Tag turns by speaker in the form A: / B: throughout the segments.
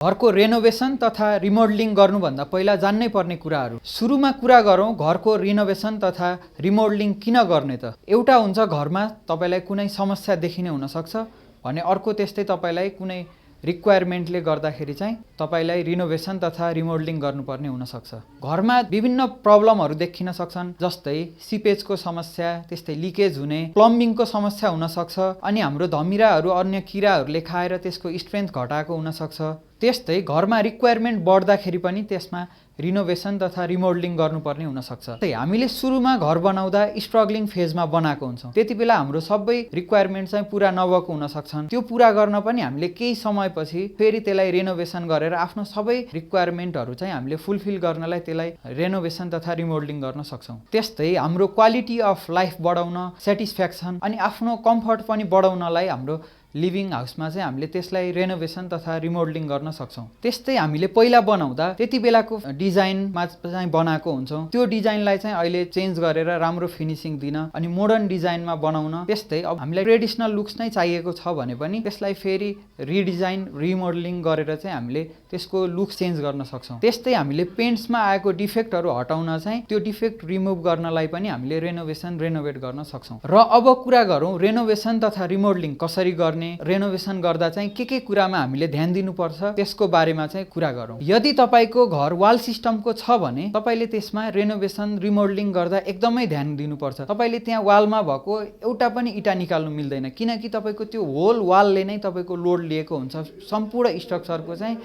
A: घरको रेनोभेसन तथा रिमोडलिङ गर्नुभन्दा पहिला जान्नै पर्ने कुराहरू। सुरुमा कुरा गरौँ घरको रिनोभेसन तथा रिमोडलिङ किन गर्ने त। एउटा हुन्छ घरमा तपाईलाई कुनै समस्या देखिने हुनसक्छ भने, अर्को त्यस्तै तपाईलाई कुनै रिक्वायरमेन्टले गर्दाखेरि चाहिँ तपाईलाई रिनोभेसन तथा रिमोडलिङ गर्नुपर्ने हुनसक्छ। घरमा विभिन्न प्रब्लमहरू देखिन सक्छन्, जस्तै सिपेजको समस्या, त्यस्तै लिकेज हुने, प्लम्बिङको समस्या हुनसक्छ, अनि हाम्रो धमिराहरू अन्य किराहरूले खाएर त्यसको स्ट्रेन्थ घटाएको हुनसक्छ। त्यस्तै घरमा रिक्वायरमेन्ट बढ्दाखेरि पनि त्यसमा रिनोभेसन तथा रिमोडलिङ गर्नुपर्ने हुनसक्छ। हामीले सुरुमा घर बनाउँदा स्ट्रगलिङ फेजमा बनाएको हुन्छौँ, त्यति बेला हाम्रो सबै रिक्वायरमेन्ट चाहिँ पुरा नभएको हुनसक्छन्। त्यो पुरा गर्न पनि हामीले केही समयपछि फेरि त्यसलाई रेनोभेसन गरेर आफ्नो सबै रिक्वायरमेन्टहरू चाहिँ हामीले फुलफिल गर्नलाई त्यसलाई रेनोभेसन तथा रिमोडलिङ गर्न सक्छौँ। त्यस्तै हाम्रो क्वालिटी अफ लाइफ बढाउन, सेटिस्फ्याक्सन अनि आफ्नो कम्फर्ट पनि बढाउनलाई हाम्रो लिभिङ हाउसमा चाहिँ हामीले त्यसलाई रेनोभेसन तथा रिमोडलिङ गर्न सक्छौँ। त्यस्तै हामीले पहिला बनाउँदा त्यति बेलाको डिजाइनमा चाहिँ बनाएको हुन्छौँ, त्यो डिजाइनलाई चाहिँ अहिले चेन्ज गरेर राम्रो फिनिसिङ दिन अनि मोडर्न डिजाइनमा बनाउन। त्यस्तै अब हामीलाई ट्रेडिसनल लुक्स नै चाहिएको छ भने पनि त्यसलाई फेरि रिडिजाइन रिमोडलिङ गरेर चाहिँ हामीले त्यसको लुक चेन्ज गर्न सक्छौँ। त्यस्तै हामीले पेन्ट्समा आएको डिफेक्टहरू हटाउन चाहिँ त्यो डिफेक्ट रिमुभ गर्नलाई पनि हामीले रेनोभेट गर्न सक्छौँ। र अब कुरा गरौँ रेनोभेसन तथा रिमोडलिङ कसरी गर्ने, रेनोभेसन गर्दा चाहिँ के कुरामा हामीले ध्यान दिनुपर्छ त्यसको बारेमा चाहिँ कुरा गरौँ। यदि तपाईको घर वाल सिस्टमको छ भने तपाईले त्यसमा रेनोभेसन रिमोडलिङ गर्दा एकदमै ध्यान दिनुपर्छ। तपाईले त्यहाँ वालमा भएको एउटा पनि इटा निकाल्नु मिल्दैन, किनकि तपाईको त्यो होल वालले नै तपाईको लोड लिएको हुन्छ। सम्पूर्ण स्ट्रक्चरको चाहिँ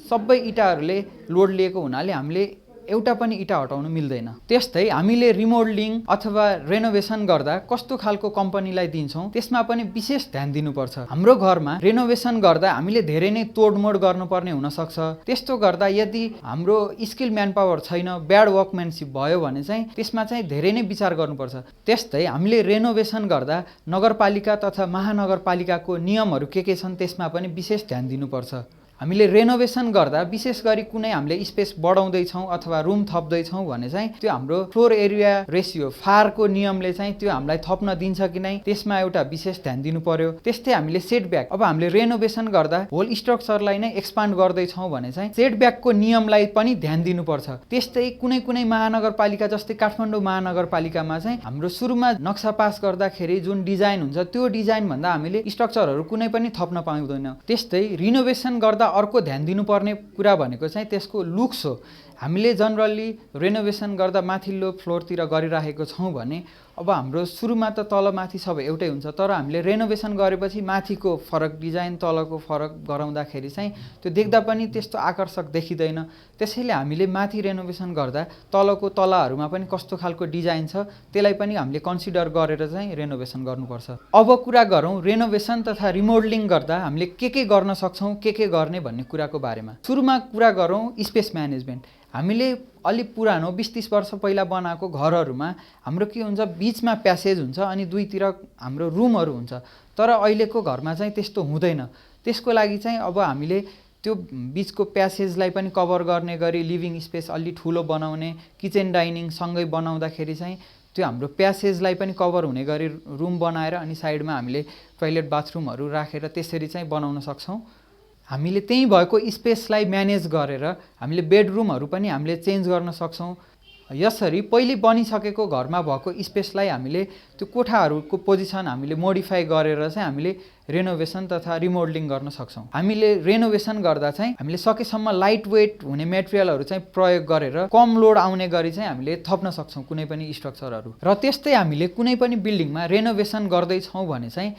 A: सबै इटाहरूले लोड लिएको हुनाले हामीले एउटा पनि इटा हटाउनु मिल्दैन। त्यस्तै हामीले रिमोडलिङ अथवा रेनोभेसन गर्दा कस्तो खालको कम्पनीलाई दिन्छौँ त्यसमा पनि विशेष ध्यान दिनुपर्छ। हाम्रो घरमा रेनोभेसन गर्दा हामीले धेरै नै तोडमोड गर्नुपर्ने हुनसक्छ। त्यस्तो गर्दा यदि हाम्रो स्किल म्यान पावर छैन, ब्याड वर्कम्यानसिप भयो भने चाहिँ त्यसमा चाहिँ धेरै नै विचार गर्नुपर्छ। त्यस्तै हामीले रेनोभेसन गर्दा नगरपालिका तथा महानगरपालिकाको नियमहरू के छन् त्यसमा पनि विशेष ध्यान दिनुपर्छ। हामीले रेनोभेसन गर्दा विशेष गरी कुनै हामीले स्पेस बढाउँदैछौँ अथवा रुम थप्दैछौँ भने चाहिँ त्यो हाम्रो फ्लोर एरिया रेसियो फारको नियमले चाहिँ त्यो हामीलाई थप्न दिन्छ कि नै त्यसमा एउटा विशेष ध्यान दिनु पर्यो। त्यस्तै हामीले सेटब्याक, अब हामीले रेनोभेसन गर्दा होल स्ट्रक्चरलाई नै एक्सपान्ड गर्दैछौँ भने चाहिँ सेटब्याकको नियमलाई पनि ध्यान दिनुपर्छ। त्यस्तै कुनै महानगरपालिका जस्तै काठमाडौँ महानगरपालिकामा चाहिँ हाम्रो सुरुमा नक्सा पास गर्दाखेरि जुन डिजाइन हुन्छ त्यो डिजाइनभन्दा हामीले स्ट्रक्चरहरू कुनै पनि थप्न पाउँदैन। त्यस्तै रिनोभेसन गर्दा अर्को ध्यान दिनुपर्ने कुरा भनेको चाहिँ त्यसको लुक्स हो। हामीले जनरली रेनोभेसन गर्दा माथिल्लो फ्लोरतिर गरिराखेको छौँ भने अब हाम्रो सुरुमा त तलमाथि सबै एउटै हुन्छ, तर हामीले रेनोभेसन गरेपछि माथिको फरक डिजाइन तलको फरक गराउँदाखेरि चाहिँ त्यो देख्दा पनि त्यस्तो आकर्षक देखिँदैन। त्यसैले हामीले माथि रेनोभेसन गर्दा तलको तलाहरूमा पनि कस्तो खालको डिजाइन छ त्यसलाई पनि हामीले कन्सिडर गरेर चाहिँ रेनोभेसन गर्नुपर्छ। अब कुरा गरौँ रेनोभेसन तथा रिमोडलिङ गर्दा हामीले के गर्न सक्छौँ, के गर्ने भन्ने कुराको बारेमा। सुरुमा कुरा गरौँ स्पेस म्यानेजमेन्ट। हामीले अलिक पुरानो 20-30 वर्ष पहिला बनाएको घरहरूमा हाम्रो के हुन्छ, बिचमा प्यासेज हुन्छ अनि दुईतिर हाम्रो रुमहरू हुन्छ, तर अहिलेको घरमा चाहिँ त्यस्तो हुँदैन। त्यसको लागि चाहिँ अब हामीले त्यो बिचको प्यासेजलाई पनि कभर गर्ने गरी लिभिङ स्पेस अलि ठुलो बनाउने, किचन डाइनिङ सँगै बनाउँदाखेरि चाहिँ त्यो हाम्रो प्यासेजलाई पनि कभर हुने गरी रुम बनाएर अनि साइडमा हामीले टोयलेट बाथरुमहरू राखेर त्यसरी चाहिँ बनाउन सक्छौँ। हामीले त्यही भएको स्पेसलाई म्यानेज गरेर हामीले बेडरुमहरू पनि हामीले चेन्ज गर्न सक्छौँ। यसरी पहिले बनिसकेको घरमा भएको स्पेसलाई हामीले त्यो कोठाहरूको पोजिसन हामीले मोडिफाई गरेर चाहिँ हामीले रेनोभेसन तथा रिमोडलिङ गर्न सक्छौँ। हामीले रेनोभेसन गर्दा चाहिँ हामीले सकेसम्म लाइट वेट हुने मेटेरियलहरू चाहिँ प्रयोग गरेर कम लोड आउने गरी चाहिँ हामीले थप्न सक्छौँ कुनै पनि स्ट्रक्चरहरू। र त्यस्तै हामीले कुनै पनि बिल्डिङमा रेनोभेसन गर्दैछौँ भने चाहिँ